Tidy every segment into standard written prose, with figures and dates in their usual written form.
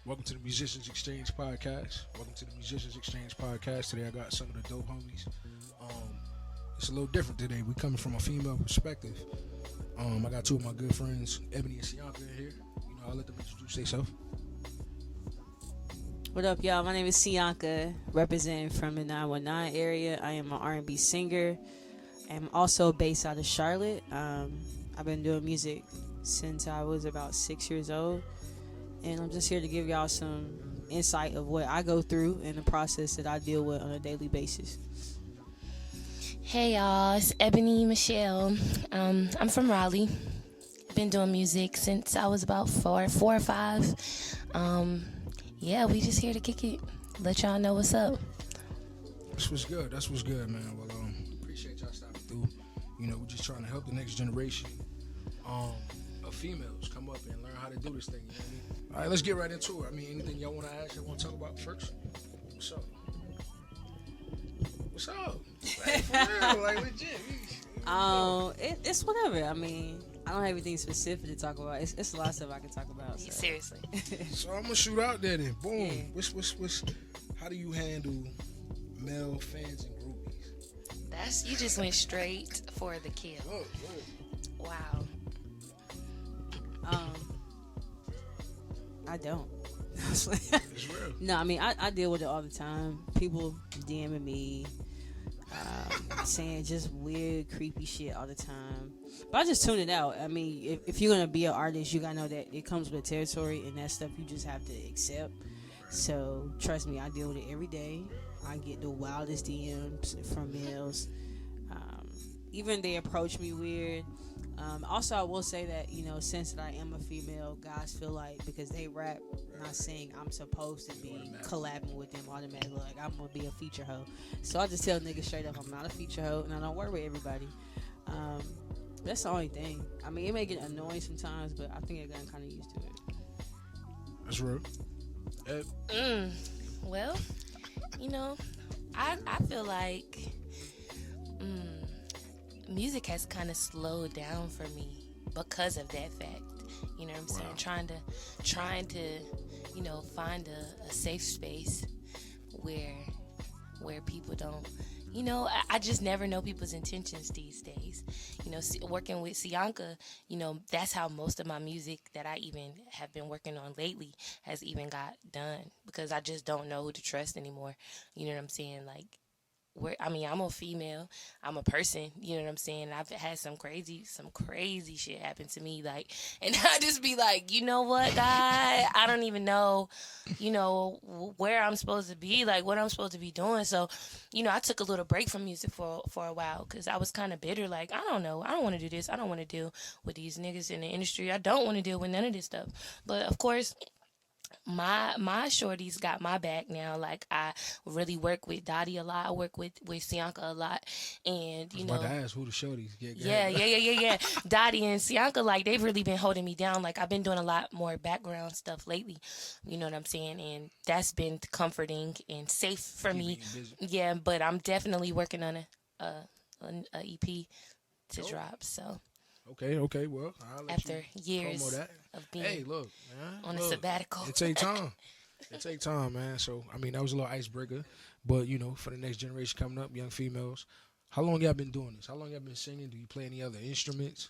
Welcome to the Musicians Exchange Podcast. Welcome to the Musicians Exchange Podcast. Today I got some of the dope homies. It's a little different today. We coming from a female perspective. I got two of my good friends, Ebony and Cyanca, in here. I'll let them introduce themselves. What up, y'all? My name is Cyanca, representing from the 919 area. I am an R&B singer. I'm also based out of Charlotte. I've been doing music since I was about 6 years old. And I'm just here to give y'all some insight of what I go through and the process that I deal with on a daily basis. Hey y'all, it's Ebony Michelle. I'm from Raleigh. Been doing music since I was about four or five. We just here to kick it. Let y'all know what's up. That's what's good, man. Well, appreciate y'all stopping through. We're just trying to help the next generation of females come up and learn how to do this thing. You know what I mean? All right, let's get right into it. Anything y'all want to ask, y'all want to talk about first? What's up? Like, for real, like legit. It's whatever. I don't have anything specific to talk about. It's a lot of stuff I can talk about. So. Seriously. So I'm gonna shoot out there then. Boom. Yeah. What's how do you handle male fans and groupies? You just went straight for the kill. Look. Wow. I don't. It's real. No, I deal with it all the time. People DMing me, saying just weird, creepy shit all the time. But I just tune it out. If you're gonna be an artist, you gotta know that it comes with territory, and that stuff you just have to accept. So trust me, I deal with it every day. I get the wildest DMs from males. Even they approach me weird. Also, I will say that, since that I am a female, guys feel like because they rap, not sing, I'm supposed to be collabing with them automatically. Like, I'm going to be a feature hoe. So I just tell niggas straight up, I'm not a feature hoe, and I don't work with everybody. That's the only thing. It may get annoying sometimes, but I think I've gotten kind of used to it. That's real. Well, I feel like music has kind of slowed down for me because of that fact. You know what I'm saying? Wow. Trying to, find a safe space where people don't, I just never know people's intentions these days. Working with Cyanca, that's how most of my music that I even have been working on lately has even got done, because I just don't know who to trust anymore. You know what I'm saying? Like, I'm a female, I'm a person, you know what I'm saying? I've had some crazy shit happen to me, like, and I just be like, you know what, guy, I don't even know, where I'm supposed to be, like, what I'm supposed to be doing. So, I took a little break from music for a while, because I was kind of bitter, like, I don't know, I don't want to do this, I don't want to deal with these niggas in the industry, I don't want to deal with none of this stuff. But of course, my shorties got my back now. Like, I really work with Dottie a lot. I work with Cyanca a lot, and I was about to ask who the shorties. Yeah. Dottie and Cyanca, like, they've really been holding me down. Like, I've been doing a lot more background stuff lately. You know what I'm saying? And that's been comforting and safe for me. Yeah, but I'm definitely working on a EP to drop. So. Okay. Well, I'll let after years of being on a sabbatical. It take time, man. So, that was a little icebreaker. But, for the next generation coming up, young females, how long y'all been doing this? How long y'all been singing? Do you play any other instruments?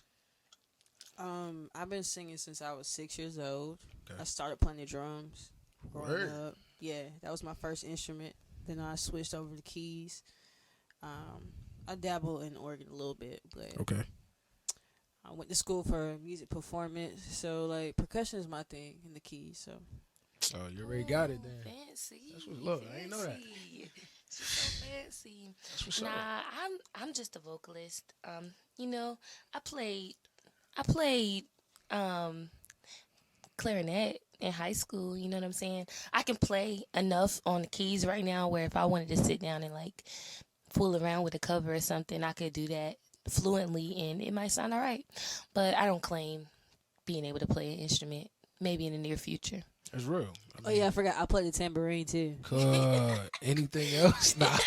I've been singing since I was 6 years old. Okay. I started playing the drums growing up. Yeah, that was my first instrument. Then I switched over to keys. I dabble in organ a little bit, but... Okay. I went to school for music performance, so like percussion is my thing in the keys. So. Oh, you already got it then. Fancy. That's what's look. I didn't know that. She's so fancy. That's what's nah, up. I'm just a vocalist. I played clarinet in high school. You know what I'm saying? I can play enough on the keys right now where if I wanted to sit down and like fool around with a cover or something, I could do that fluently and it might sound all right, but I don't claim being able to play an instrument. Maybe in the near future. That's real. I forgot I play the tambourine too. Anything else? Nah.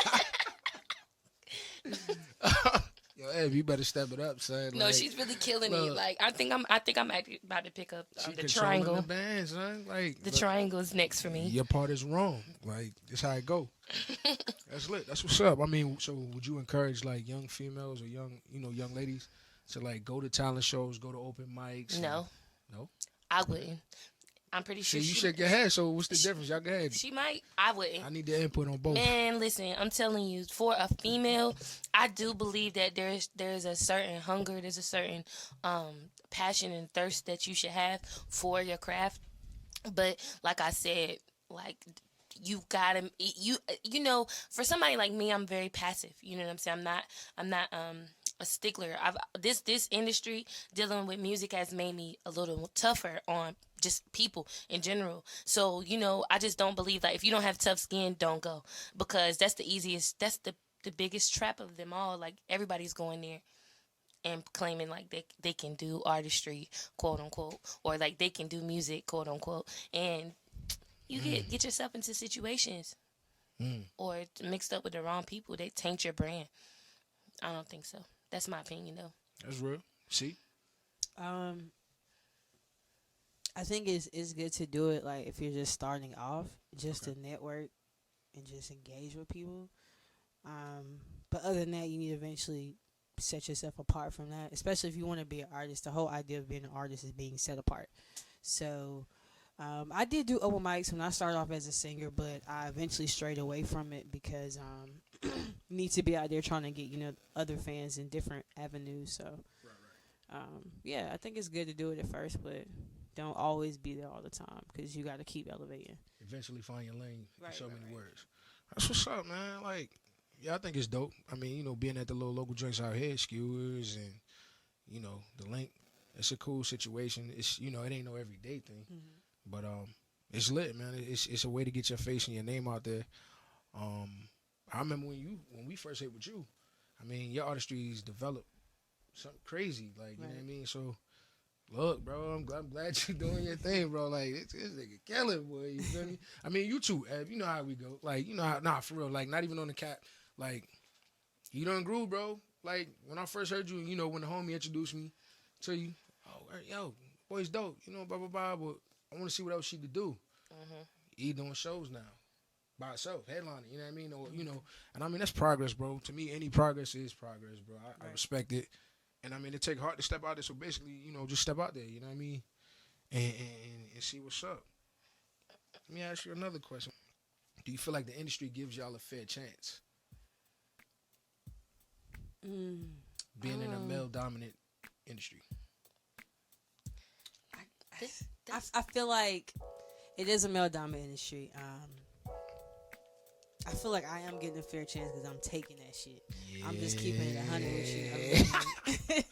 Yo, Ev, you better step it up, son. No, like, she's really killing it. look. Like I think I'm actually about to pick up she the controlling triangle. the band, son. Like The look, triangle is next for me. your part is wrong. Like that's how it go. That's lit. That's what's up. I mean, so would you encourage like young females or young ladies to like go to talent shows, go to open mics? No. No. I wouldn't. I'm pretty sure See, you she, shake your head. So what's the difference? Y'all go ahead. she might. I wouldn't. I need the input on both. Man, listen, I'm telling you, for a female, I do believe that there's a certain hunger, there's a certain passion and thirst that you should have for your craft. But like I said, like you gotta you know, for somebody like me, I'm very passive. You know what I'm saying? I'm not a stickler. This industry dealing with music has made me a little tougher on just people in general. So, you know, I just don't believe that if you don't have tough skin, don't go, because that's the biggest trap of them all. Like everybody's going there and claiming like they can do artistry, quote unquote, or like they can do music, quote unquote, and you get yourself into situations or mixed up with the wrong people. They taint your brand. I don't think so. That's my opinion, though. That's real. See? I think it's good to do it like if you're just starting off, just to network and just engage with people. But other than that, you need to eventually set yourself apart from that, especially if you want to be an artist. The whole idea of being an artist is being set apart. So I did do open mics when I started off as a singer, but I eventually strayed away from it because you need to be out there trying to get, you know, other fans in different avenues. So yeah, I think it's good to do it at first, but don't always be there all the time because you got to keep elevating. Eventually find your lane in so many right. words. That's what's up, man. Like, yeah, I think it's dope. I mean, you know, being at the little local joints out here, Skewers and, you know, the Link, it's a cool situation. It's, you know, it ain't no everyday thing. But it's lit, man. It's a way to get your face and your name out there. I remember when we first hit with you, I mean, your artistry's developed something crazy. Like, you know what I mean? So, look, bro, I'm glad you're doing your thing, bro. Like, this nigga killing, boy. You feel me? I mean, you too, Eb. You know how we go. Like, you know how, nah, for real. Like, not even on the cap. Like, you done grew, bro. Like, when I first heard you, you know, when the homie introduced me to you, oh, yo, boy's dope. You know, blah, blah, blah. But I want to see what else she could do. He doing shows now by herself, headlining, you know what I mean? Or, you know, and I mean, that's progress, bro. To me, any progress is progress, bro. I respect it. And I mean, it take hard to step out there. So basically, you know, just step out there, you know what I mean? And see what's up. Let me ask you another question. Do you feel like the industry gives y'all a fair chance? Being in a male-dominant industry. I feel like it is a male-dominant industry. I feel like I am getting a fair chance because I'm taking that shit. Yeah. I'm just keeping it 100 with you. I mean,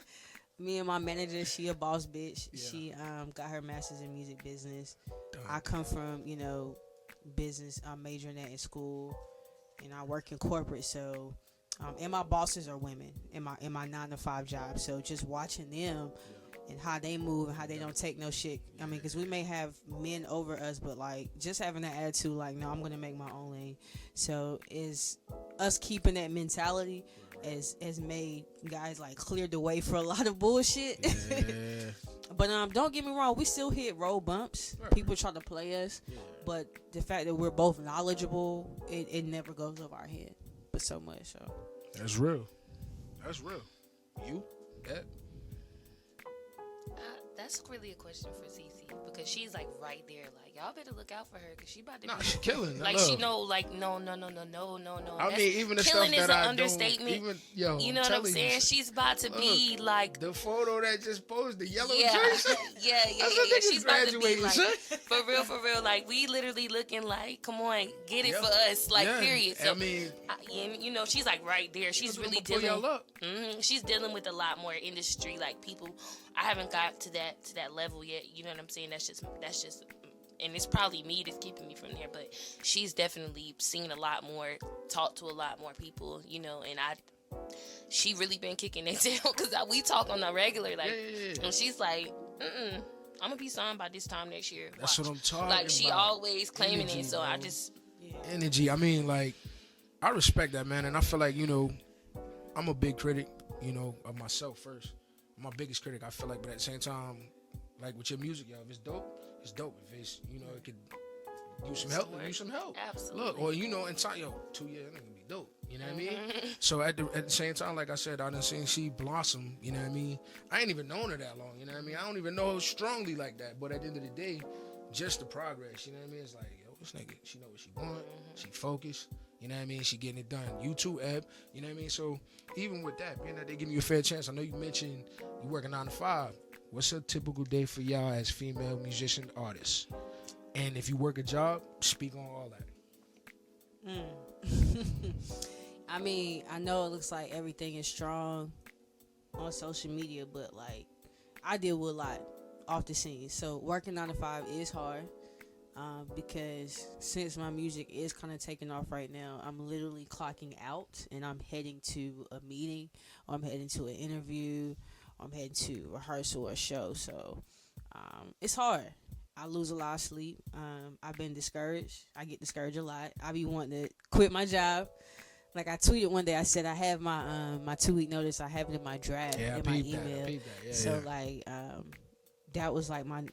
me and my manager, she a boss bitch. Yeah. She got her master's in music business. I come from, you know, business. I'm majoring that in school, and I work in corporate. So, and my bosses are women in my 9-to-5 job. So just watching them. And how they move and how they don't take no shit. I mean, because we may have men over us, but like just having that attitude, like, no, I'm gonna make my own lane. So is us keeping that mentality has made guys like cleared the way for a lot of bullshit. Yeah. But don't get me wrong, we still hit road bumps. Right. People try to play us, but the fact that we're both knowledgeable, it never goes over our head, but so much. So that's real. That's real. You, that. That's really a question for Cece because she's like right there. Like y'all better look out for her because she about to. Nah, she killing. Like she know. Like no. I mean, even the killing stuff is that an I understatement. don't even, yo, you know what I'm saying? She's about to be like the photo that just posed the yellow yeah, jersey. Yeah. She's about to be like for real. Like we literally looking like, come on, get it for us. Like period. So, I mean, you know, she's like right there. She's really dealing. She's dealing with a lot more industry like people. I haven't got to that level yet. You know what I'm saying? That's just, and it's probably me that's keeping me from there. But she's definitely seen a lot more, talked to a lot more people. You know, and she really been kicking it down because we talk on the regular, like, and she's like, I'm gonna be signed by this time next year. That's what I'm talking about. Like she always claiming energy, it, so bro. I just energy. I mean, like, I respect that, man, and I feel like, you know, I'm a big critic. you know, of myself first. I'm my biggest critic, I feel like, but at the same time, like with your music, yo, if it's dope, it's dope. If it's, you know, it could use some help, use some help. Absolutely. Look, or, you know, in time, yo, 2 years, it's gonna be dope. You know what I mean? So at the same time, like I said, I done seen she blossom. You know what I mean? I ain't even known her that long. You know what I mean? I don't even know her strongly like that. But at the end of the day, just the progress. You know what I mean? It's like, yo, this nigga, she know what she want. She focused. You know what I mean? She getting it done. You too, Eb. You know what I mean? So even with that, being that they giving you a fair chance, I know you mentioned you working 9 to 5. What's a typical day for y'all as female musician artists? And if you work a job, speak on all that. I mean, I know it looks like everything is strong on social media, but like I deal with a lot off the scene. So working 9 to 5 is hard because since my music is kind of taking off right now, I'm literally clocking out and I'm heading to a meeting, or I'm heading to an interview, or I'm heading to rehearsal or a show. So it's hard. I lose a lot of sleep. I've been discouraged. I get discouraged a lot. I be wanting to quit my job. Like I tweeted one day, I said I have my 2-week notice. I have it in my draft in my email. Yeah, so like that was like my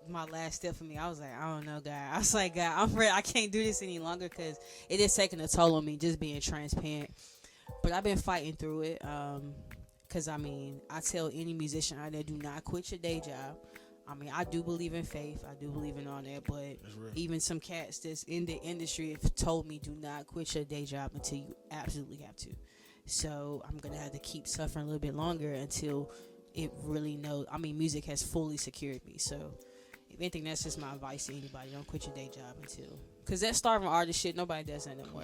my last step for me. I was like, I don't know, God. I was like, God, I'm ready. I can't do this any longer because it is taking a toll on me. Just being transparent, but I've been fighting through it. Because I mean, I tell any musician out there, do not quit your day job. I mean, I do believe in faith. I do believe in all that. But even some cats that's in the industry have told me, do not quit your day job until you absolutely have to. So I'm going to have to keep suffering a little bit longer until it really knows. I mean, music has fully secured me. So if anything, that's just my advice to anybody. Don't quit your day job until. Because that starving artist shit, nobody does that anymore.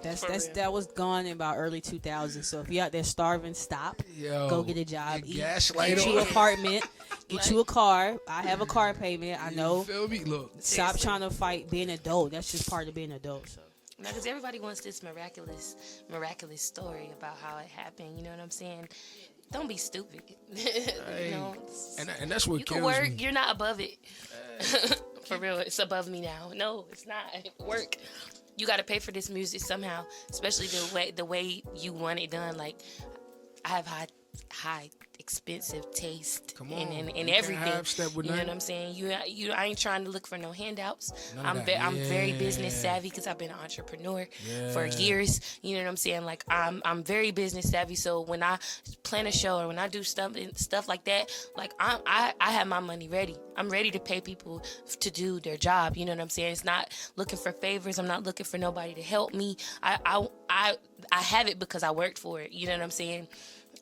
That was gone in about early 2000s. So if you out there starving, stop. Go get a job. Get you an apartment. Get you a car. I have a car payment. I know. You feel me? Look. Stop trying to fight being an adult. That's just part of being an adult. So. Now, because everybody wants this miraculous story about how it happened. You know what I'm saying? Don't be stupid. You know, and that's what you kills can work. me. You're not above it. For real, it's above me now. No, it's not. Work. You got to pay for this music somehow, especially the way you want it done. Like I have high expensive taste in everything. You know what I'm saying? I ain't trying to look for no handouts. I'm very business savvy because I've been an entrepreneur for years. You know what I'm saying? Like I'm very business savvy. So when I plan a show or when I do stuff like that, like I have my money ready. I'm ready to pay people to do their job. You know what I'm saying? It's not looking for favors. I'm not looking for nobody to help me. I have it because I worked for it. You know what I'm saying?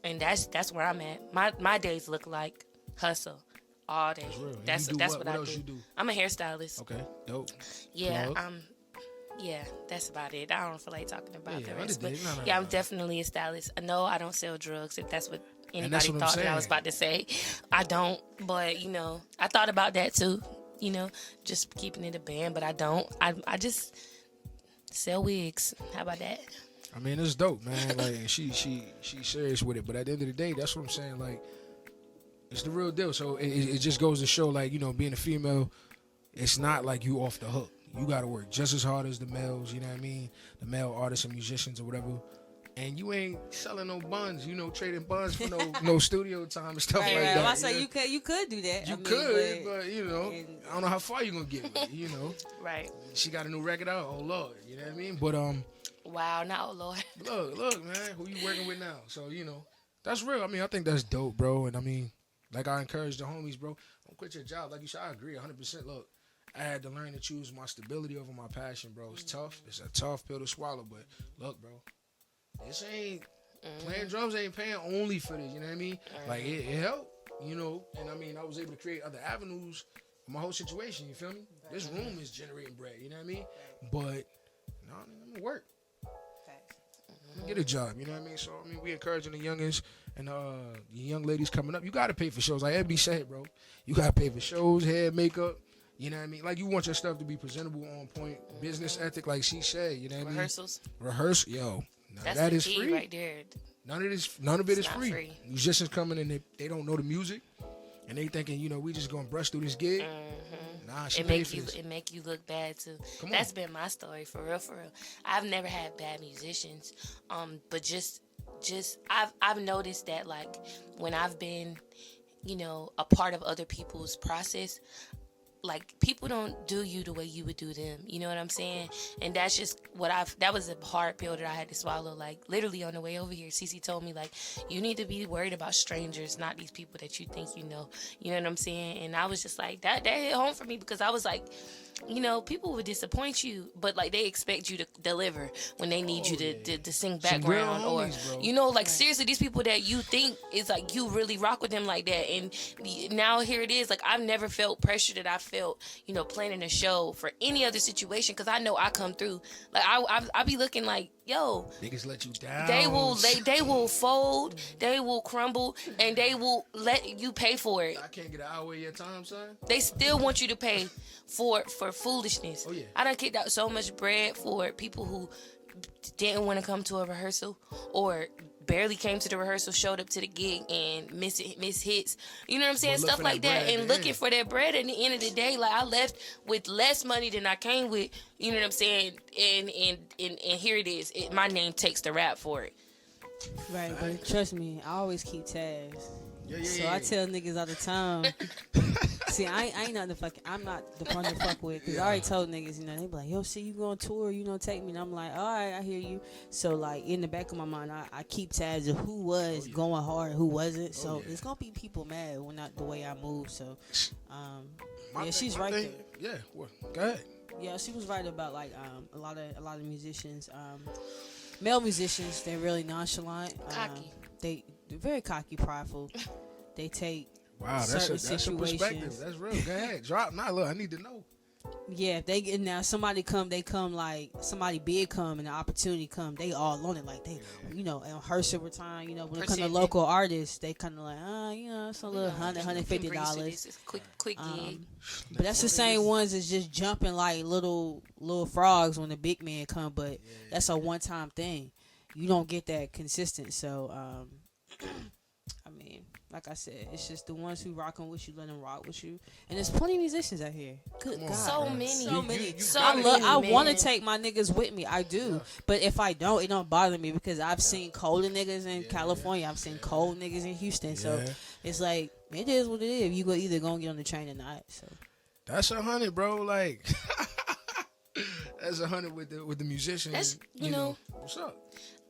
And that's where I'm at. My days look like hustle all day. That's what I do. I'm a hairstylist. Okay, dope. Yeah, yeah, that's about it. I don't feel like talking about the rest. But I'm definitely a stylist. No, I don't sell drugs. If that's what anybody thought that I was about to say, I don't. But you know, I thought about that too. You know, just keeping it a band, but I don't. I just sell wigs. How about that? I mean, it's dope, man. Like she's serious with it, but at the end of the day, that's what I'm saying. Like, it's the real deal. So it just goes to show, like, you know, being a female, it's not like you off the hook. You got to work just as hard as the males. You know what I mean? The male artists and musicians or whatever. And you ain't selling no buns. You know, trading buns for no studio time and stuff like that. I say you could do that. You could, but you know, I don't know how far you gonna get with it. You know, right? She got a new record out. Oh Lord, you know what I mean? But wow, now, Lord. Look, man, who you working with now? So, you know, that's real. I mean, I think that's dope, bro. And I mean, like I encourage the homies, bro, don't quit your job. Like you said, I agree 100%. Look, I had to learn to choose my stability over my passion, bro. It's tough. It's a tough pill to swallow. But look, bro, this ain't, playing drums ain't paying only for this, you know what I mean? Like, it helped, you know. And I mean, I was able to create other avenues for my whole situation, you feel me? This room is generating bread, you know what I mean? But, no, I'm gonna work. Get a job, you know what I mean? So, I mean, we encouraging the youngins and the young ladies coming up. You got to pay for shows. Like Ebony said, bro. You got to pay for shows, hair, makeup. You know what I mean? Like, you want your stuff to be presentable, on point, business ethic, like she said. You know what I mean? Rehearsal. Yo. That is free. Right there. None of it is free. Musicians coming and they don't know the music. And they thinking, you know, we just going to brush through this gig. Nah, she it paid make for you this. it make you look bad too. Come That's on. been my story for real, for real. I've never had bad musicians, but just I've noticed that like when I've been, a part of other people's process, like people don't do you the way you would do them. You know what I'm saying? And that's just that was a hard pill that I had to swallow. Like literally on the way over here, Cece told me like, you need to be worried about strangers, not these people that you think you know. You know what I'm saying? And I was just like, that hit home for me because I was like, people would disappoint you, but like they expect you to deliver when they need you to sing Some real background or homies, bro. like seriously, these people that you think is like you really rock with them like that, and now here it is. Like I've never felt pressure that I felt, planning a show for any other situation because I know I come through. Like I be looking like, yo, Niggas let you down. they will fold, they will crumble, and they will let you pay for it. I can't get an hour of your time, son. They still want you to pay for foolishness. Oh, yeah. I done kicked out so much bread for people who didn't want to come to a rehearsal or barely came to the rehearsal, showed up to the gig and miss hits. You know what I'm saying? But look Stuff for like that that. bread at And the looking end. for that bread at the end of the day. Like I left with less money than I came with. You know what I'm saying? And here it is. My name takes the rap for it. Right, but trust me, I always keep tabs. Yeah, So I tell niggas all the time. See, I ain't not the fucking. I'm not the one to fuck with. Cause I already told niggas, they be like, yo, see, you go on tour, take me. And I'm like, all right, I hear you. So like in the back of my mind, I keep tabs of who was going hard, who wasn't. So it's gonna be people mad when not the way I move. So, she's right there. Yeah, well, go ahead. Yeah, she was right about like a lot of musicians, male musicians. They're really nonchalant, Cocky. They're very cocky, prideful. They take Wow, that's certain a perspective. situations. That's real. Go ahead, drop. Nah, look, I need to know. Yeah, if they get now somebody come, they come like somebody big come and the opportunity come, they all on it like they, on her silver time, when it comes to Percentage. local artists, they kind of like, it's a little $100, $150. $150. It's a quick gig. But that's the same ones that's just jumping like little frogs when the big man come. But that's a one time thing. You don't get that consistent. So, I mean, like I said, it's just the ones who rocking with you, let them rock with you. And there's plenty of musicians out here. Good God, So man. many. So many. So I many, want to man. take my niggas with me. I do. But if I don't, it don't bother me because I've seen colder niggas in California. I've seen cold niggas in Houston. So it's like, it is what it is. You either gonna get on the train or not. So That's 100, bro. Like, that's 100 with the musicians. That's, What's up?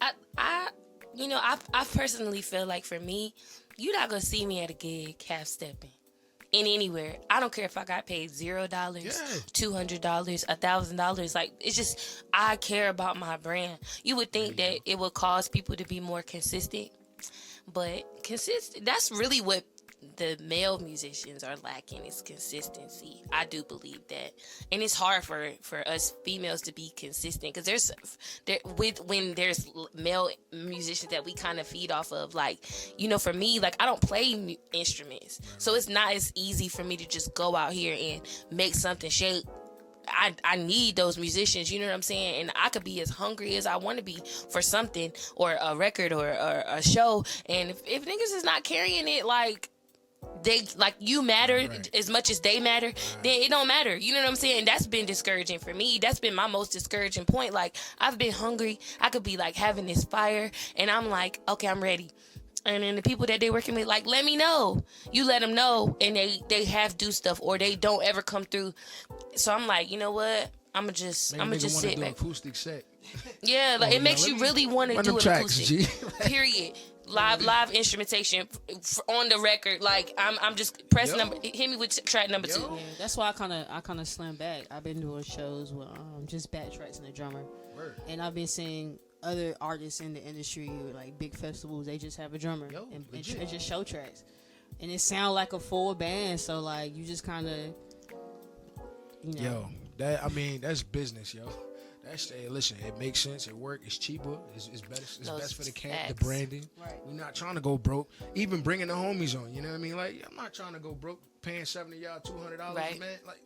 I personally feel like for me, you're not gonna see me at a gig half stepping in anywhere. I don't care if I got paid $0, $200, $1,000. Like it's just I care about my brand. You would think that it would cause people to be more consistent, but that's really what the male musicians are lacking is consistency. I do believe that, and it's hard for us females to be consistent because when there's male musicians that we kind of feed off of. Like, for me, like I don't play instruments, so it's not as easy for me to just go out here and make something shake. I need those musicians, you know what I'm saying? And I could be as hungry as I want to be for something or a record or a show, and if niggas is not carrying it like they like you matter as much as they matter, then it don't matter. You know what I'm saying? That's been discouraging for me. That's been my most discouraging point. Like I've been hungry. I could be like having this fire and I'm like, okay, I'm ready. And then the people that they working with, like, let me know. You let them know, and they have do stuff or they don't ever come through. So I'm like, you know what? I'm gonna just sit do back. Acoustic set. Yeah, like it makes you really want to do an tracks, acoustic. Period. Live instrumentation on the record. Like I'm just pressing number. Hit me with track number 2. yeah, that's why I kind of slim back. I've been doing shows with just backtracks and a drummer, and I've been seeing other artists in the industry like big festivals. They just have a drummer and just show tracks, and it sound like a full band. So like you just kind of, Yo, that's business, yo. Listen, it makes sense. It works. It's cheaper. It's better. It's best for the camp, the branding. Right. We're not trying to go broke. Even bringing the homies on. You know what I mean? Like, I'm not trying to go broke. Paying $70 y'all $200, Right. man. Like,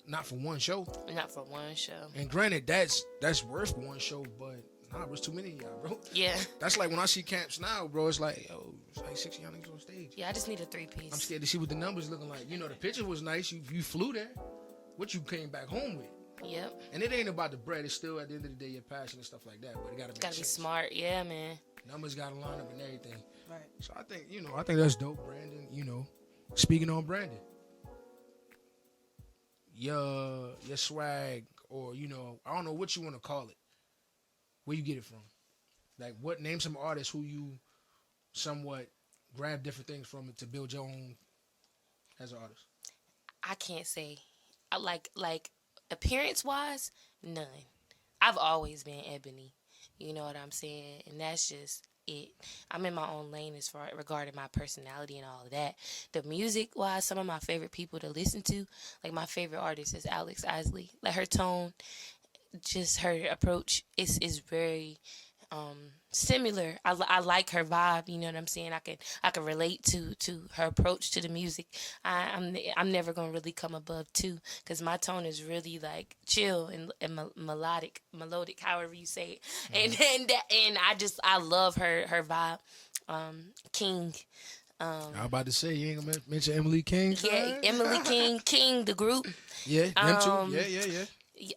not for one show. Not for one show. And granted, that's worth one show. But Nah, bro, it's too many of y'all, bro. Yeah. That's like when I see camps now, bro. It's like, yo, it's like 60 young niggas on stage. Yeah, I just need a 3-piece. I'm scared to see what the numbers looking like. You know, the picture was nice. You flew there. What you came back home with. Yep. And it ain't about the bread. It's still, at the end of the day, your passion and stuff like that. But it gotta make Gotta be sense. smart. Yeah, man. Numbers gotta line up and everything. Right. So I think, I think that's dope, Brandon. Speaking on Brandon, your swag, or I don't know what you want to call it. Where you get it from? Like, name some artists who you somewhat grab different things from to build your own as an artist. I can't say. I like appearance wise, none. I've always been Ebony. You know what I'm saying? And that's just it. I'm in my own lane as far regarding my personality and all of that. The music wise, some of my favorite people to listen to, like my favorite artist is Alex Isley. Like her tone, just her approach is very similar. I like her vibe. You know what I'm saying? I can relate to her approach to the music. I'm never gonna really come above 2 because my tone is really like chill and melodic, however you say it. And I love her vibe. King. I'm about to say, you ain't gonna mention Emily King. Yeah, Emily King, the group. Yeah, them too. Yeah.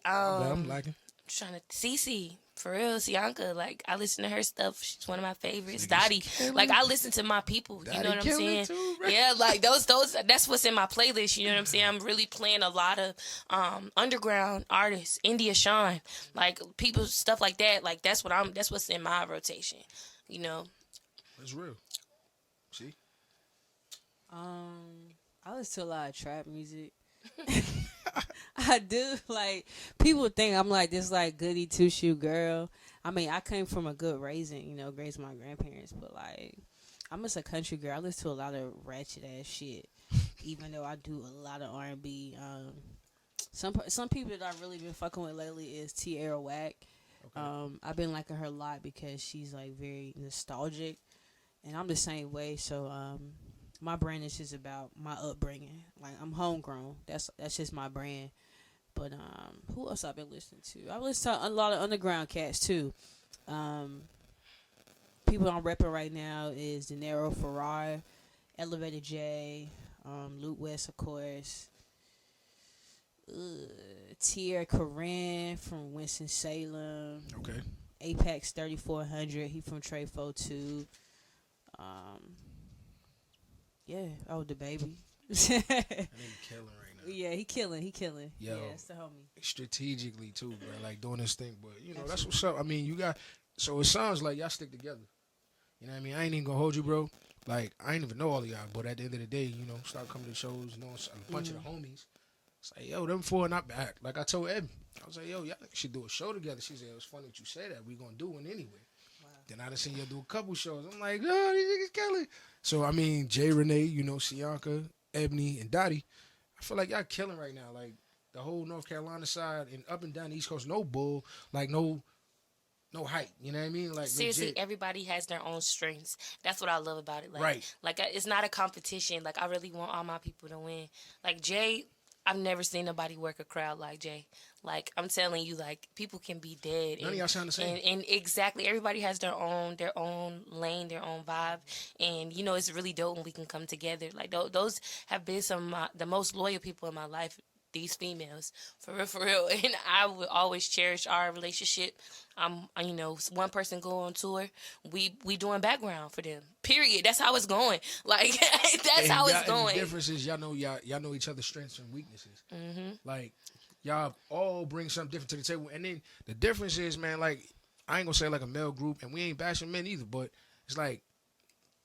I'm liking. Trying to Cece. For real, Cyanca, like, I listen to her stuff. She's one of my favorites. Dottie, like, I listen to my people. You know what I'm saying? Too, right? Yeah, like, those, that's what's in my playlist. You know what I'm saying? I'm really playing a lot of underground artists, India Shawn, like, people, stuff like that. Like, that's what's in my rotation, you know? That's real. See? I listen to a lot of trap music. I do. Like, people think I'm like this like goody two shoe girl. I mean, I came from a good raising, raised my grandparents, but like I'm just a country girl. I listen to a lot of ratchet ass shit, even though I do a lot of R&B. Some people that I've really been fucking with lately is Tierra Whack. Okay. I've been liking her a lot because she's like very nostalgic, and I'm the same way. So my brand is just about my upbringing. Like, I'm homegrown. That's just my brand. But who else I've been listening to? I listen to a lot of underground cats too. People I'm repping right now is De Niro Ferrar, Elevator J, Luke West, of course. Tierra Corinne from Winston-Salem. Okay. Apex 3400. He from Trey 42. Yeah, the baby. That nigga killing right now. Yeah, he killing. Yo, yeah, that's the homie. Strategically too, bro. Like doing this thing, but that's what's up. I mean, so it sounds like y'all stick together. You know what I mean? I ain't even gonna hold you, bro. Like, I ain't even know all of y'all, but at the end of the day, start coming to shows, knowing a bunch of the homies. It's like, yo, them four not back. Like I told Ed, I was like, yo, y'all should do a show together. She said, it was funny that you say that. We gonna do one anyway. Wow. Then I done seen y'all do a couple shows. I'm like, oh, these niggas killing. So, I mean, Jay Renee, Cyanca, Ebony, and Dottie, I feel like y'all killing right now. Like, the whole North Carolina side and up and down the East Coast, no bull, like no hype. You know what I mean? Like, seriously, legit. Everybody has their own strengths. That's what I love about it. Like, right. Like, it's not a competition. Like, I really want all my people to win. Like, Jay, I've never seen nobody work a crowd like Jay. Like, I'm telling you, like, people can be dead. None of y'all sound the same. And exactly, everybody has their own lane, their own vibe. And, it's really dope when we can come together. Like, those have been some of the most loyal people in my life, these females. For real. And I will always cherish our relationship. One person go on tour, we doing background for them. Period. That's how it's going. Like, that's how it's going. The difference is y'all know each other's strengths and weaknesses. Mm-hmm. Like, y'all all bring something different to the table. And then the difference is, man, like, I ain't gonna say like a male group, and we ain't bashing men either, but it's like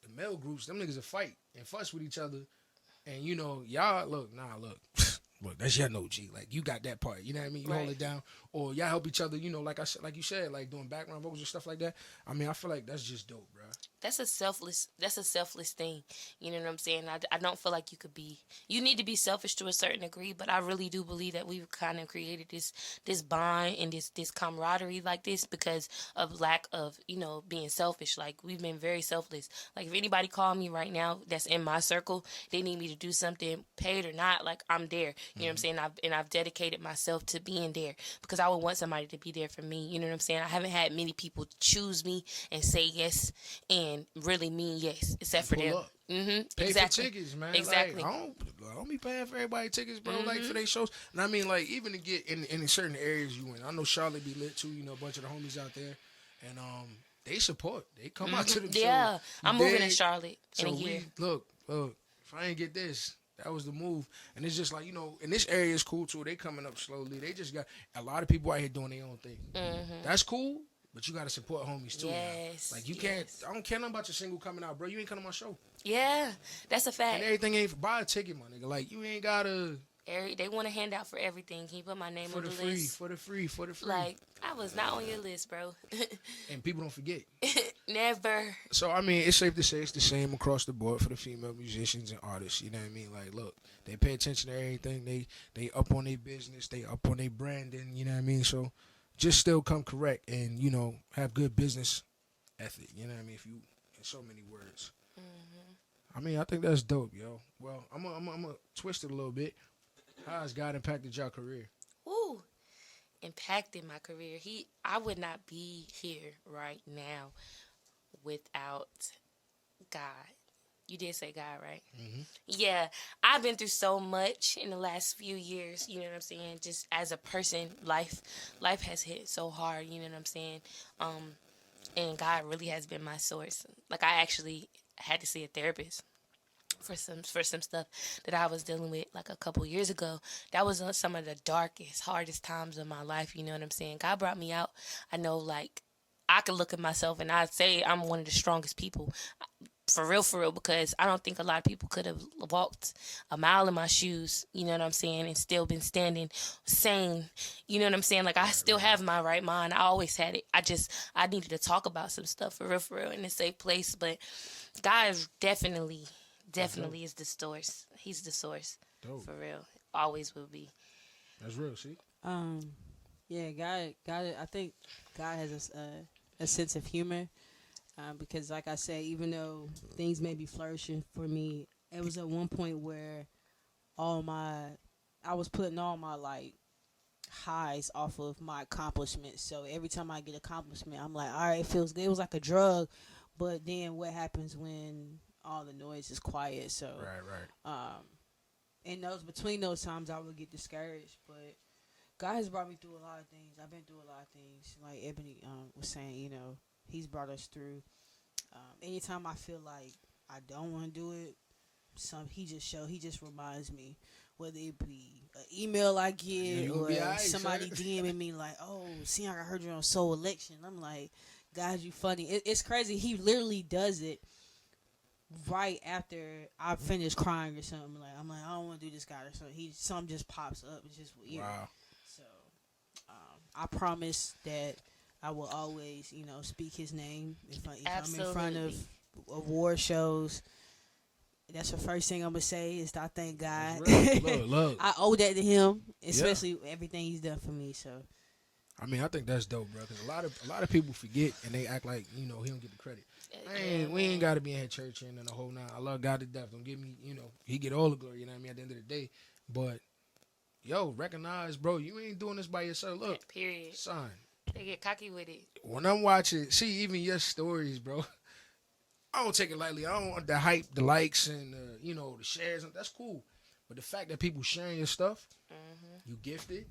the male groups, them niggas will fight and fuss with each other. And y'all look. Look, that's your no G. Like, you got that part. You know what I mean? You hold it down. Or y'all help each other, like you said, like doing background vocals and stuff like that. I mean, I feel like that's just dope, bro. that's a selfless thing. You know what I'm saying? I don't feel like you need to be selfish to a certain degree, but I really do believe that we've kind of created this bond and this camaraderie like this because of lack of, being selfish. Like, we've been very selfless. Like, if anybody call me right now that's in my circle, they need me to do something, paid or not, like, I'm there. You know what I'm saying? I've dedicated myself to being there because I would want somebody to be there for me. You know what I'm saying? I haven't had many people choose me and say yes and really mean yes, except for them. Pay Exactly. for tickets, man. Exactly. Like, I don't be paying for everybody tickets, bro. Like, for their shows. And I mean, like, even to get in certain areas you in. I know Charlotte be lit too. A bunch of the homies out there, and they support. They come out to the show. Yeah, I'm moving in Charlotte in a So year. look. If I ain't get this, that was the move. And it's just like, and this area is cool too. They coming up slowly. They just got a lot of people out here doing their own thing. That's cool. But you gotta support homies too. Yes. Now. Like, you can't. I don't care nothing about your single coming out, bro. You ain't coming to my show. Yeah, that's a fact. And everything ain't buy a ticket, my nigga. Like, you ain't gotta. They want a handout for everything. Can you put my name on the list? For the free. Like, I was not on your list, bro. And people don't forget. Never. So, I mean, it's safe to say it's the same across the board for the female musicians and artists. You know what I mean? Like, look, they pay attention to everything. They up on their business. They up on their branding. You know what I mean? So, just still come correct and, have good business ethic. You know what I mean? If you, in so many words. I mean, I think that's dope, yo. Well, I'm gonna twist it a little bit. How has God impacted your career? Ooh, impacted my career. I would not be here right now without God. You did say God, right? Yeah, I've been through so much in the last few years. You know what I'm saying? Just as a person, life has hit so hard. You know what I'm saying? And God really has been my source. Like, I actually had to see a therapist for some stuff that I was dealing with like a couple years ago. That was some of the darkest, hardest times of my life. You know what I'm saying? God brought me out. I know, like, I could look at myself and I'd say I'm one of the strongest people. For real, because I don't think a lot of people could have walked a mile in my shoes, you know what I'm saying, and still been standing sane, you know what I'm saying? Like, I still have my right mind. I always had it. I needed to talk about some stuff for real, in a safe place, but God is definitely is the source. He's the source. Dope. For real. Always will be. That's real, see? Yeah, God. I think God has a sense of humor. Because, like I said, even though things may be flourishing for me, it was at one point where I was putting all my, like, highs off of my accomplishments. So every time I get accomplishment, I'm like, all right, it feels good. It was like a drug. But then what happens when all the noise is quiet? So, Right. in between those times, I would get discouraged. But God has brought me through a lot of things. I've been through a lot of things. Like Ebony was saying, He's brought us through. Anytime I feel like I don't want to do it, he just reminds me, whether it be an email I get or somebody DMing me like, oh, see, I heard you on Soul Election. I'm like, God, you funny. It's crazy. He literally does it right after I finish crying or something. Like, I'm like, I don't want to do this, God, or something. Something just pops up. It's just weird. Wow. So, I promise that I will always, speak his name if I'm in front of award shows. That's the first thing I'm gonna say is I thank God. Look. I owe that to him, especially everything he's done for me. So, I mean, I think that's dope, bro. Because a lot of people forget and they act like he don't get the credit. We ain't got to be in here churching and the whole nine. I love God to death. Don't give me, he get all the glory. You know what I mean? At the end of the day, but recognize, bro, you ain't doing this by yourself. Look, Period. Son. They get cocky with it. When I'm watching, see, even your stories, bro, I don't take it lightly. I don't want the hype, the likes, and, the shares. That's cool. But the fact that people sharing your stuff, you gifted,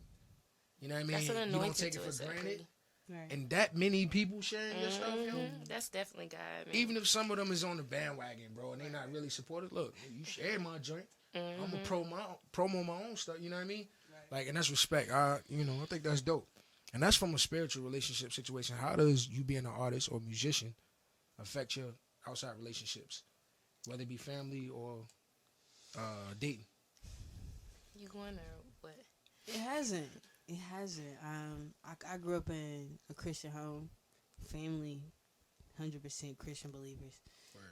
you know what I mean? That's an You don't anointing take it to for a granted. right. And that many people sharing your stuff, yo. That's definitely God, man. Even if some of them is on the bandwagon, bro, and they not really supportive, look, you share my joint. I'm going to promo my own stuff, you know what I mean? Right. Like, and that's respect. I think that's dope. And that's from a spiritual relationship situation. How does you being an artist or musician affect your outside relationships, whether it be family or dating? You going or what? It hasn't. I grew up in a Christian home. Family 100% Christian believers.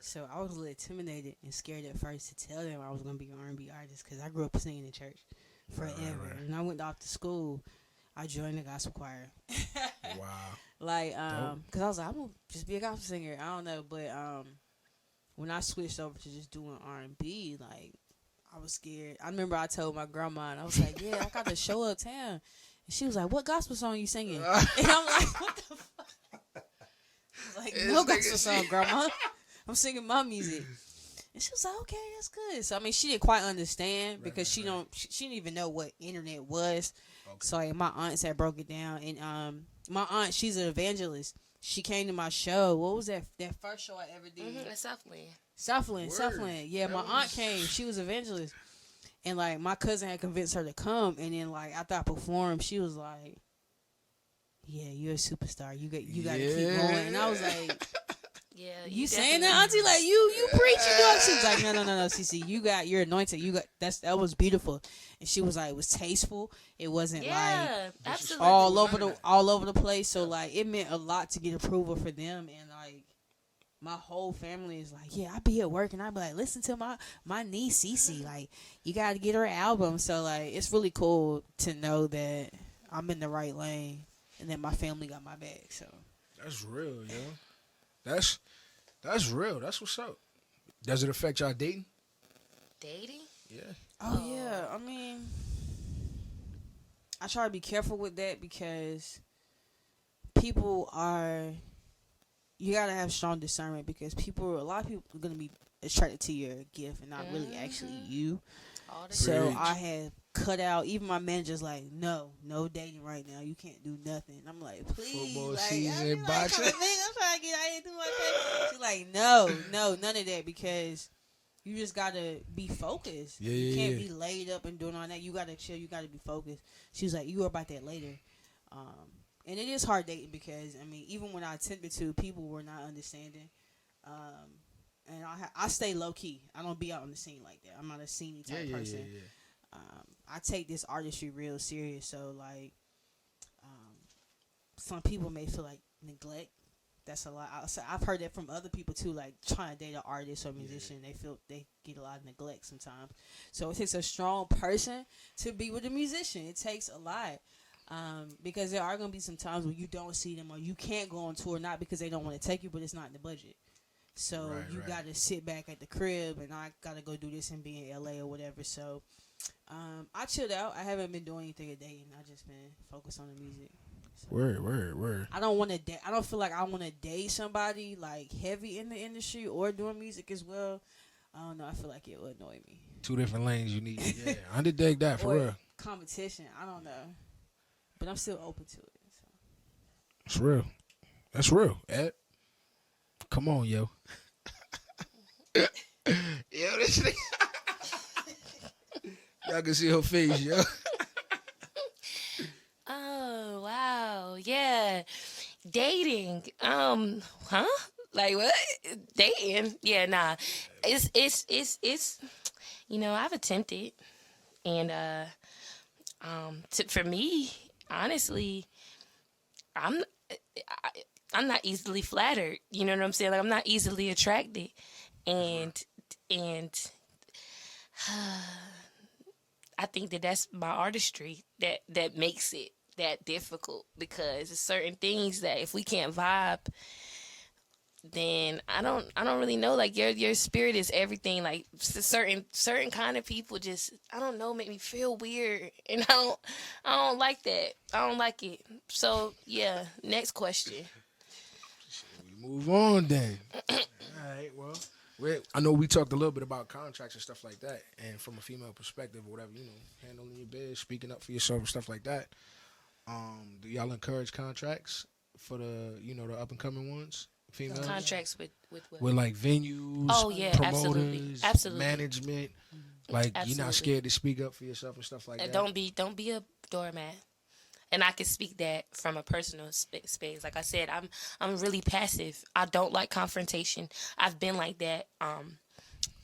So I was a little intimidated and scared at first to tell them I was gonna be an R&B artist because I grew up singing in church forever. Right. And I went off to school. I joined the gospel choir. Wow. Like, because I was like, I'm gonna just be a gospel singer. I don't know, but when I switched over to just doing R&B, like, I was scared. I remember I told my grandma, and I was like, yeah, I got to show uptown. And she was like, what gospel song you singing? And I'm like, what the fuck? I was like, no gospel song, grandma. I'm singing my music. And she was like, okay, that's good. So, I mean, she didn't quite understand because she didn't even know what internet was. Okay. So, like, my aunts had broke it down. And my aunt, she's an evangelist. She came to my show. What was that first show I ever did? Southland. Yeah, my aunt came. She was an evangelist. And, like, my cousin had convinced her to come. And then, like, after I performed, she was like, yeah, you're a superstar. You got to keep going. And I was like... Yeah, you saying that, auntie? Like you preach, you know? She was like, no, Cece, you're anointed. That was beautiful, and she was like, it was tasteful. It wasn't like absolutely all over the place. So like, it meant a lot to get approval for them, and like, my whole family is like, yeah, I be at work and I be like, listen to my niece Cece, like you got to get her album. So like, it's really cool to know that I'm in the right lane and that my family got my back. So that's real, yo. That's real. That's what's up. Does it affect y'all dating? Dating? Yeah. Oh yeah. I mean, I try to be careful with that because you gotta have strong discernment because a lot of people are gonna be attracted to your gift and not really actually you. So I had cut out. Even my manager's like, no dating right now. You can't do nothing. I'm like, please, football like, season, I'm trying to get out here doing my thing. She's like, no, none of that because you just gotta be focused. You can't be laid up and doing all that. You gotta chill. You gotta be focused. She was like, you were about that later. And it is hard dating because I mean, even when I attempted to, people were not understanding. And I stay low key. I don't be out on the scene like that. I'm not a sceney type person. I take this artistry real serious. So like, some people may feel like neglect. That's a lot. I've heard that from other people too. Like trying to date an artist or musician, they feel they get a lot of neglect sometimes. So it takes a strong person to be with a musician. It takes a lot. Because there are gonna be some times when you don't see them or you can't go on tour, not because they don't want to take you, but it's not in the budget. So you got to sit back at the crib, and I got to go do this and be in LA or whatever. So I chilled out. I haven't been doing anything today, and I just been focused on the music. So, Word. I don't want to. I don't feel like I want to date somebody like heavy in the industry or doing music as well. I don't know. I feel like it would annoy me. Two different lanes you need. Yeah, I underdig that for real. Competition. I don't know, but I'm still open to it. So. It's real. That's real, Ed. Come on, yo. Yo, this nigga. Y'all can see her face, yo. Oh, wow. Yeah. Dating. Like what? Dating. Yeah, nah. It's I've attempted. And for me, honestly, I'm not easily flattered. You know what I'm saying? Like I'm not easily attracted, and I think that's my artistry that makes it that difficult because there's certain things that if we can't vibe, then I don't really know. Like your spirit is everything. Like certain kind of people just I don't know make me feel weird, and I don't like that. I don't like it. So yeah, next question. Move on then. All right, well, I know we talked a little bit about contracts and stuff like that, and from a female perspective or whatever, handling your biz, speaking up for yourself and stuff like that. Do y'all encourage contracts for the the up and coming ones, females? Contracts with what? With like venues, promoters, absolutely, management. Like absolutely. You're not scared to speak up for yourself and stuff like that. Don't be a doormat. And I can speak that from a personal space. Like I said, I'm really passive. I don't like confrontation. I've been like that.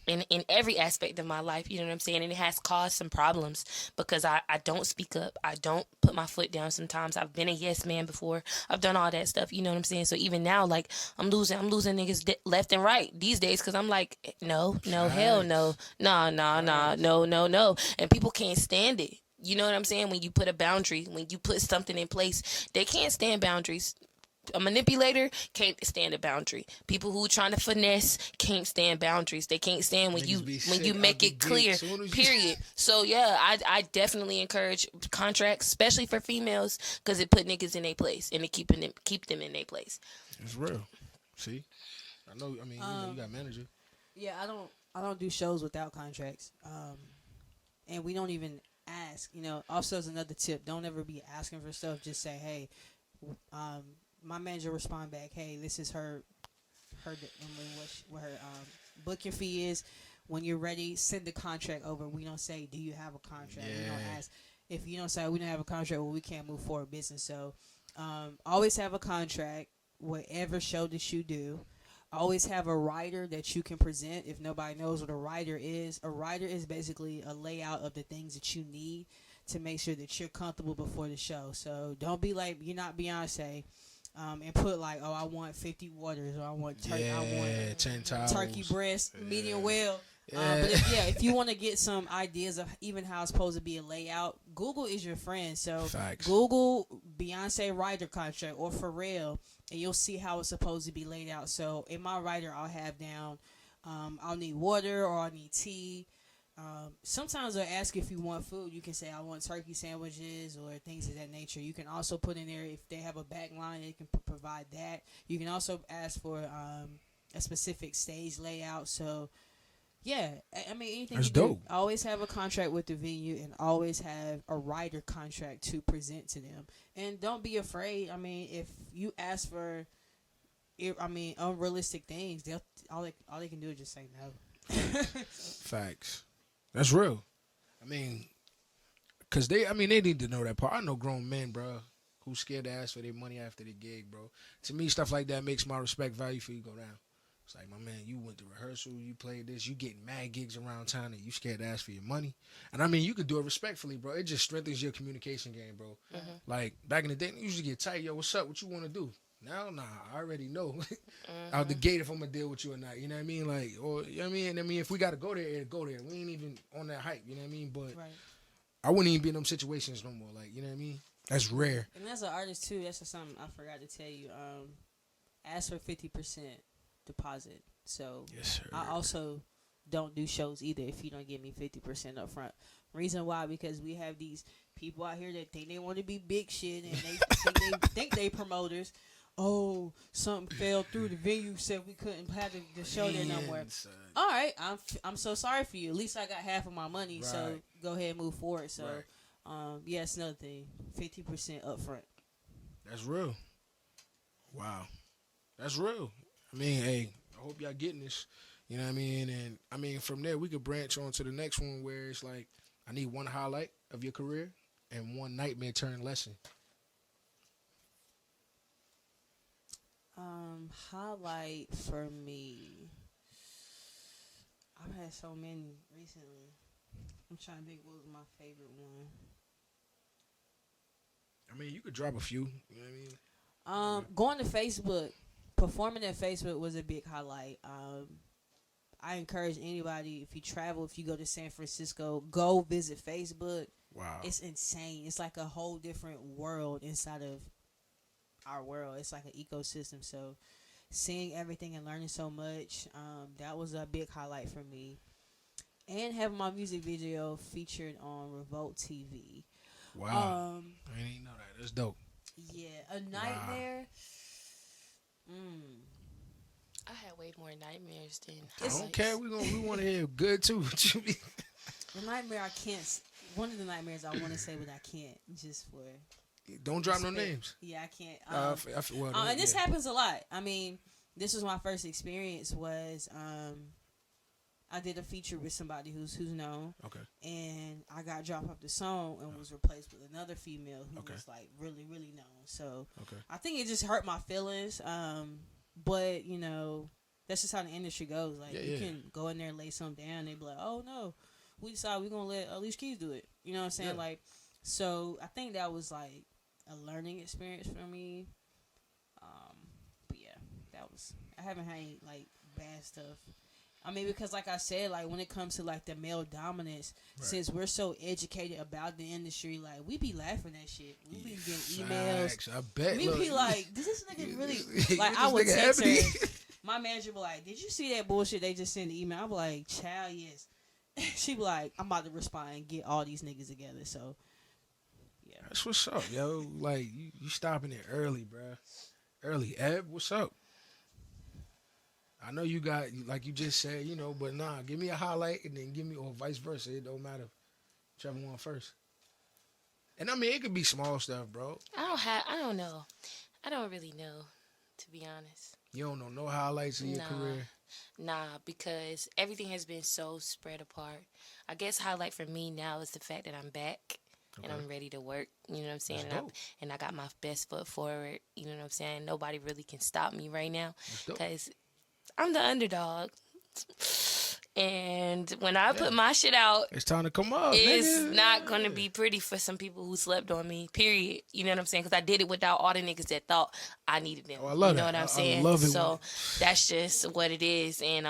in every aspect of my life, you know what I'm saying? And it has caused some problems because I don't speak up. I don't put my foot down sometimes. I've been a yes man before. I've done all that stuff, you know what I'm saying? So even now, like, I'm losing niggas left and right these days because I'm like, no, hell no. No. And people can't stand it. You know what I'm saying? When you put a boundary, when you put something in place, they can't stand boundaries. A manipulator can't stand a boundary. People who trying to finesse can't stand boundaries. They can't stand when you make it clear. Period. So yeah, I definitely encourage contracts, especially for females, because it put niggas in their place and it keep them in their place. It's real. See, I know. I mean, you got manager. Yeah, I don't do shows without contracts. And we don't even ask. Also as another tip, don't ever be asking for stuff. Just say, hey, my manager respond back, hey, this is what her booking fee is. When you're ready, send the contract over. We don't say, do you have a contract? Yeah. We don't ask. If you don't say we don't have a contract, well, we can't move forward business. So always have a contract, whatever show that you do. Always have a writer that you can present. If nobody knows what a writer is basically a layout of the things that you need to make sure that you're comfortable before the show. So don't be like, you're not Beyonce. And put like, oh, I want 50 waters, or I want 10 towels, turkey breast, medium well. Yeah. But if you want to get some ideas of even how it's supposed to be a layout, Google is your friend. So Facts. Google Beyonce writer contract or Pharrell, and you'll see how it's supposed to be laid out. So in my writer, I'll have down, I'll need water or I need tea. Sometimes they'll ask if you want food. You can say I want turkey sandwiches or things of that nature. You can also put in there if they have a back line, they can provide that. You can also ask for a specific stage layout. So yeah, I mean anything. That's you do, dope. always have a contract with the venue and always have a writer contract to present to them. And don't be afraid. I mean, if you ask for, unrealistic things, all they can do is just say no. Facts. That's real. I mean, cause they need to know that part. I know grown men, bro, who scared to ask for their money after the gig, bro. To me, stuff like that makes my respect value for you go down. It's like, my man, you went to rehearsal, you played this, you getting mad gigs around town, and you scared to ask for your money. And I mean, you could do it respectfully, bro. It just strengthens your communication game, bro. Mm-hmm. Like back in the day, they usually get tight. Yo, what's up? What you want to do? Now, nah, I already know out the gate if I'm gonna deal with you or not. You know what I mean? Like, or you know what I mean? And I mean, if we gotta go there, go there. We ain't even on that hype. You know what I mean? But Right. I wouldn't even be in them situations no more. Like, you know what I mean? That's rare. And as an artist too, that's just something I forgot to tell you. Ask for 50% deposit. So Yes, sir. I also don't do shows either if you don't give me 50% up front. Reason why? Because we have these people out here that think they want to be big shit and they think they promoters. Oh, something fell through. The venue said we couldn't have the show there no more. All right, I'm so sorry for you. At least I got half of my money, Right. so go ahead and move forward. So, Right. Yeah, it's another thing. 50% up front. That's real. Wow. That's real. I mean, hey, I hope y'all getting this. You know what I mean? And I mean, from there, we could branch on to the next one where it's like, I need one highlight of your career and one nightmare turn lesson. Highlight for me. I've had so many recently. I'm trying to think what was my favorite one. I mean, you could drop a few. You know what I mean? Going to Facebook, performing at Facebook was a big highlight. I encourage anybody, if you travel, if you go to San Francisco, go visit Facebook. Wow. It's insane. It's like a whole different world inside of our world. It's like an ecosystem. So seeing everything and learning so much, that was a big highlight for me. And having my music video featured on Revolt TV. Wow. I didn't even know that. That's dope. Yeah, a nightmare. I had way more nightmares than I don't care. We want to hear good too. What you mean? The nightmare I can't. One of the nightmares I want to say, but I can't. Just for. Don't drop no names. Yeah, I can't. And this happens a lot. I mean, this was my first experience. Was I did a feature with somebody who's known. Okay. And I got dropped off the song and was replaced with another female who was like really, really known. So I think it just hurt my feelings. But that's just how the industry goes. Like you can go in there and lay something down, and they be like, oh no, we decided we're gonna let Alicia Keys do it. You know what I'm saying? Like, so I think that was like a learning experience for me. But yeah, that was. I haven't had any like bad stuff. I mean, because like I said, like when it comes to like the male dominance, since we're so educated about the industry, like we be laughing at shit. We be getting emails. I bet. We be like, does this nigga really? Like I would text her. My manager be like, did you see that bullshit they just sent the email? I be like, child, yes. She be like, I'm about to respond and get all these niggas together. So, yeah. That's what's up, yo. Like you stopping it early, bruh. Early. Eb, what's up? I know you got, like you just said, you know, but nah, give me a highlight and then give me, or vice versa. It don't matter. Whichever one first. And I mean, it could be small stuff, bro. I don't know. I don't really know, to be honest. You don't know no highlights of your career? Nah, because everything has been so spread apart. I guess highlight for me now is the fact that I'm back. Okay. And I'm ready to work, you know what I'm saying? And I got my best foot forward, you know what I'm saying? Nobody really can stop me right now because I'm the underdog. And when I put my shit out, it's time to come up. It's not going to be pretty for some people who slept on me, period. You know what I'm saying? Because I did it without all the niggas that thought I needed them. Oh, I love you know what I'm saying? I love it. So that's just what it is. And,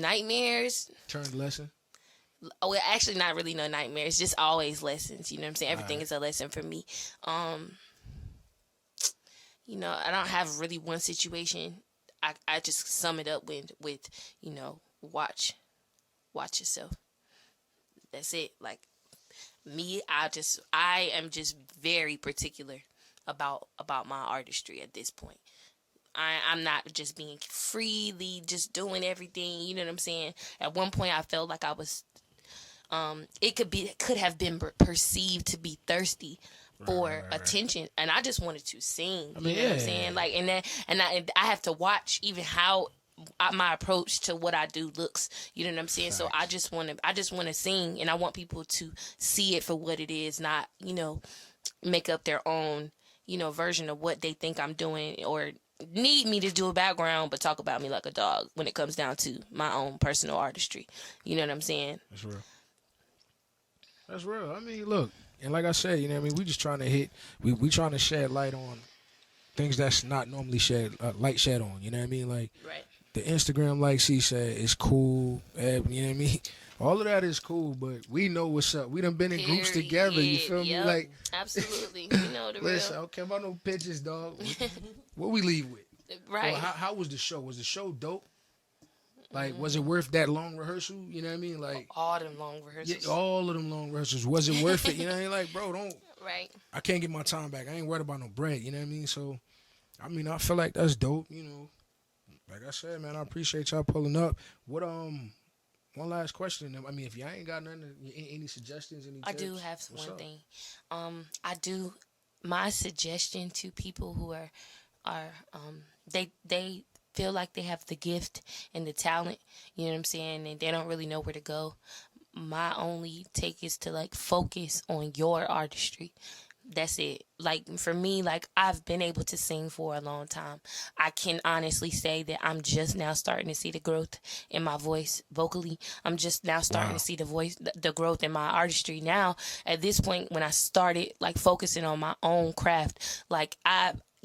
nightmares. Turned lesson. Oh, well, actually not really no nightmares. Just always lessons. You know what I'm saying? Everything is a lesson for me. You know, I don't have really one situation. I just sum it up with you know, watch yourself. That's it. Like me, I am just very particular about my artistry at this point. I'm not just being freely just doing everything. You know what I'm saying? At one point, I felt like I was. It could have been perceived to be thirsty for attention, and I just wanted to sing. You know what I'm saying? Like, and I have to watch even how my approach to what I do looks. You know what I'm saying? So I just want to sing, and I want people to see it for what it is, not, you know, make up their own, you know, version of what they think I'm doing or need me to do a background, but talk about me like a dog when it comes down to my own personal artistry. You know what I'm saying? That's real. That's real. I mean, look, and like I said, you know what I mean? We just trying to we trying to shed light on things that's not normally light shed on, you know what I mean? Like, the Instagram, like she said, is cool, you know what I mean? All of that is cool, but we know what's up. We done been in groups together, you feel me? Like, absolutely. You know the real. Listen, I don't care about no pictures, dog. What we leave with? Right. Well, how was the show? Was the show dope? Like, was it worth that long rehearsal? You know what I mean? Like, all them long rehearsals. Yeah, all of them long rehearsals. Was it worth it? You know what I mean? Like, bro, don't. Right. I can't get my time back. I ain't worried about no bread. You know what I mean? So, I mean, I feel like that's dope. You know, like I said, man, I appreciate y'all pulling up. What one last question. I mean, if y'all ain't got nothing, any suggestions, any tips? I do have one thing. I do. My suggestion to people who are they feel like they have the gift and the talent, you know what I'm saying, and they don't really know where to go. My only take is to like focus on your artistry. That's it. Like for me, like I've been able to sing for a long time. I can honestly say that I'm just now starting to see the growth in my voice vocally. I'm just now starting to see the growth in my artistry now. At this point, when I started like focusing on my own craft, like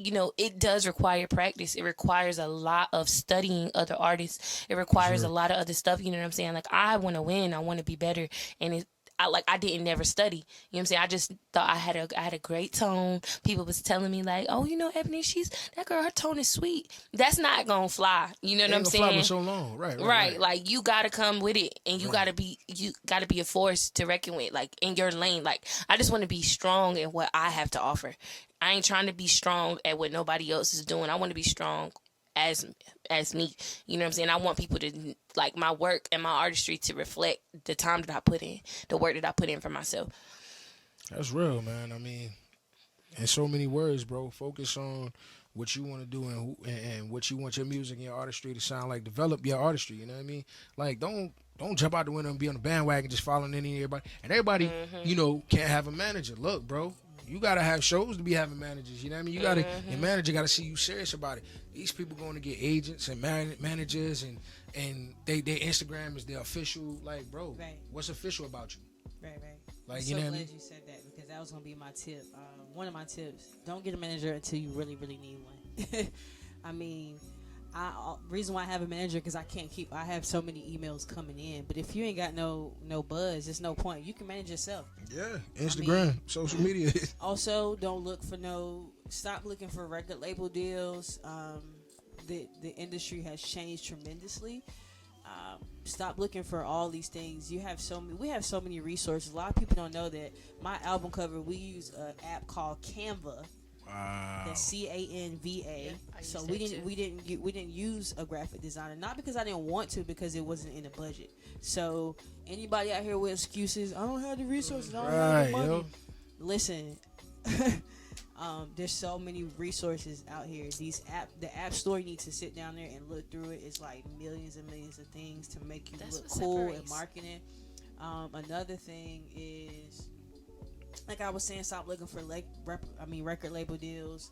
you know, it does require practice. It requires a lot of studying other artists. It requires a lot of other stuff. You know what I'm saying? Like, I want to win. I want to be better. And I didn't never study. You know what I'm saying? I just thought I had a great tone. People was telling me like, oh, you know, Ebony, that girl, her tone is sweet. That's not gonna fly. You know what I'm saying? Fly for so long, right. Like you gotta come with it, and you gotta be a force to reckon with, like in your lane. Like I just want to be strong in what I have to offer. I ain't trying to be strong at what nobody else is doing. I want to be strong as me. You know what I'm saying? I want people to like my work and my artistry to reflect the time that I put in, the work that I put in for myself. That's real, man. I mean, in so many words, bro. Focus on what you want to do and what you want your music and your artistry to sound like. Develop your artistry. You know what I mean? Like, don't jump out the window and be on the bandwagon just following any everybody. And everybody, you know, can't have a manager. Look, bro. You gotta have shows to be having managers. You know what I mean? You gotta your manager gotta see you serious about it. These people going to get agents and managers and their Instagram is their official. Like, bro, what's official about you? Right. Like, I'm you know so what I glad mean? you said that because that was gonna be my tip. One of my tips: don't get a manager until you really need one. I mean, reason why I have a manager because I have so many emails coming in. But if you ain't got no buzz, there's no point. You can manage yourself. Yeah, Instagram, social media. Also, stop looking for record label deals. The industry has changed tremendously. Stop looking for all these things. We have so many resources. A lot of people don't know that my album cover, we use an app called Canva. Wow. That's Canva. Yeah, So we didn't use a graphic designer, not because I didn't want to, because it wasn't in the budget. So anybody out here with excuses, I don't have the resources, I don't have the money. Yo. Listen, there's so many resources out here. The app store, you need to sit down there and look through it. It's like millions and millions of things to make you look cool and marketing. Another thing is, like I was saying, stop looking for record label deals.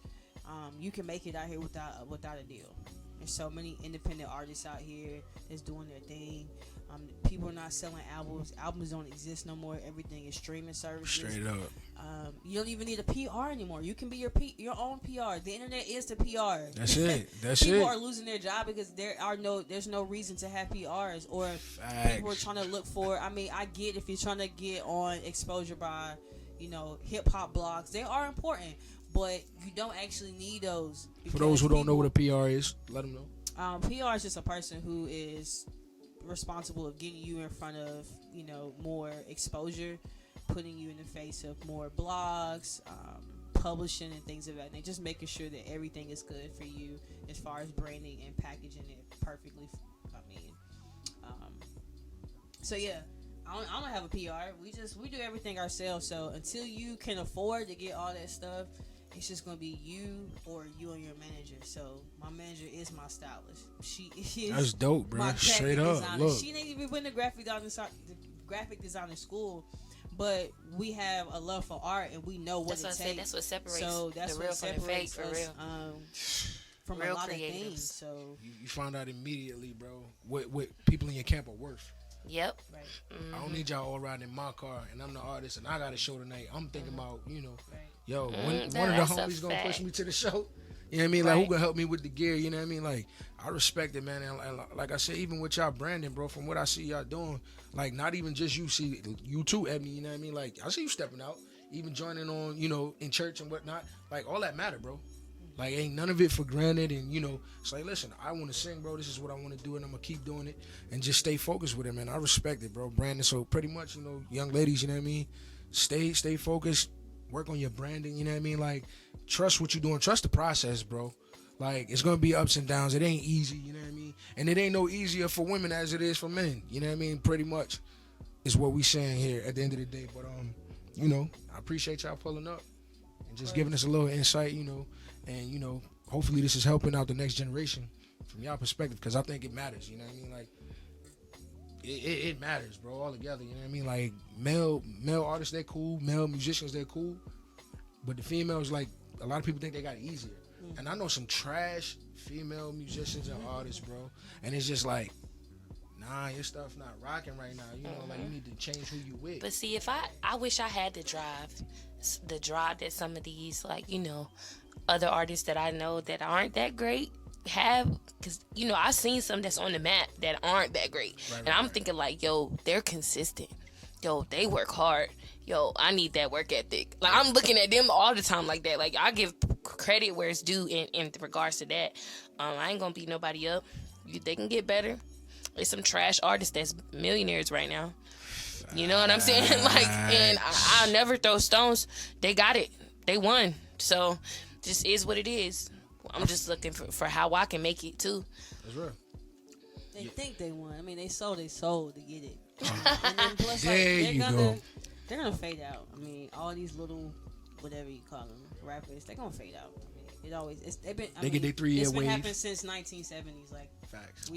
You can make it out here without a deal. There's so many independent artists out here that's doing their thing. People are not selling albums. Albums don't exist no more. Everything is streaming services. Straight up. You don't even need a PR anymore. You can be your own PR. The internet is the PR. That's it. People are losing their job because there's no reason to have PRs, or people are trying to look for. I mean, I get if you're trying to get on exposure by, hip hop blogs. They are important, but you don't actually need those. For those who don't know what a PR is, let them know. PR is just a person who is responsible of getting you in front of more exposure, putting you in the face of more blogs, publishing and things of that nature, just making sure that everything is good for you as far as branding and packaging it perfectly. So yeah, I don't have a PR. We do everything ourselves. So until you can afford to get all that stuff, it's just gonna be you or you and your manager. So my manager is my stylist. She is. That's dope, bro. Straight up. Designer. Look. She didn't even win the graphic designer school, but we have a love for art and we know what it takes. That's what separates the real from the fake, for real. From real a lot creatives. of things. So You find out immediately, bro, what people in your camp are worth. Yep. right. Mm-hmm. I don't need y'all all riding in my car, and I'm the artist, and I got a show tonight. I'm thinking about, Right. yo, when one of That's the a homies gonna push fact. me to the show. You know what I mean? Like, who Right. gonna help me with the gear? You know what I mean? Like, I respect it, man. And like I said, even with y'all branding, bro, from what I see y'all doing, like, not even just you, see you too, Ebony. You know what I mean? Like, I see you stepping out, even joining on, in church and whatnot. Like, all that matter, bro. Like, ain't none of it for granted. And, it's like, listen, I want to sing, bro. This is what I want to do, and I'm going to keep doing it. And just stay focused with it, man. I respect it, bro. Brandon, so pretty much, young ladies, you know what I mean? Stay focused. Work on your branding, you know what I mean? Like, trust what you're doing. Trust the process, bro. Like, it's going to be ups and downs. It ain't easy, you know what I mean? And it ain't no easier for women as it is for men. You know what I mean? Pretty much is what we saying here at the end of the day. But, I appreciate y'all pulling up and just giving us a little insight, and, hopefully this is helping out the next generation from y'all perspective, because I think it matters, you know what I mean? Like, it matters, bro, all together, you know what I mean? Like, male artists, they're cool. Male musicians, they're cool. But the females, like, a lot of people think they got it easier. And I know some trash female musicians and artists, bro. And it's just like, nah, your stuff not rocking right now. Like, you need to change who you with. But see, if I wish I had the drive that some of these, like, other artists that I know that aren't that great have, because I've seen some that's on the map that aren't that great, and I'm thinking like, yo, they're consistent, yo, they work hard, yo, I need that work ethic. Like, I'm looking at them all the time like that. Like, I give credit where it's due in regards to that. I ain't gonna beat nobody up. They can get better. There's some trash artists that's millionaires right now. You know what I'm saying? Like, and I'll never throw stones. They got it. They won. So, just is what it is. I'm just looking for how I can make it too. That's real. They think they won. I mean, they sold their soul to get it. And then plus, There you go. They're gonna fade out. I mean, all these little, whatever you call them, rappers, they're gonna fade out. I mean, it always. They get their 3-year It's been wave. happening since 1970s. Like, Facts.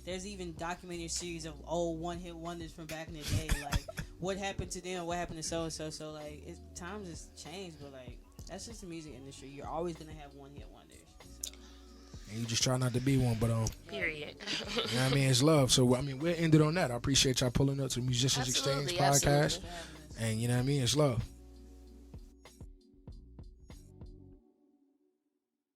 There's even documentary series of old one-hit wonders from back in the day. Like, what happened to them, what happened to so and so. So like, times has changed, but like that's just the music industry. You're always gonna have one hit wonders. So. And you just try not to be one, but Period. you know what I mean, it's love. So I mean, we'll end it on that. I appreciate y'all pulling up to Musicians Absolutely, Exchange podcast, absolutely. and you know what I mean, it's love.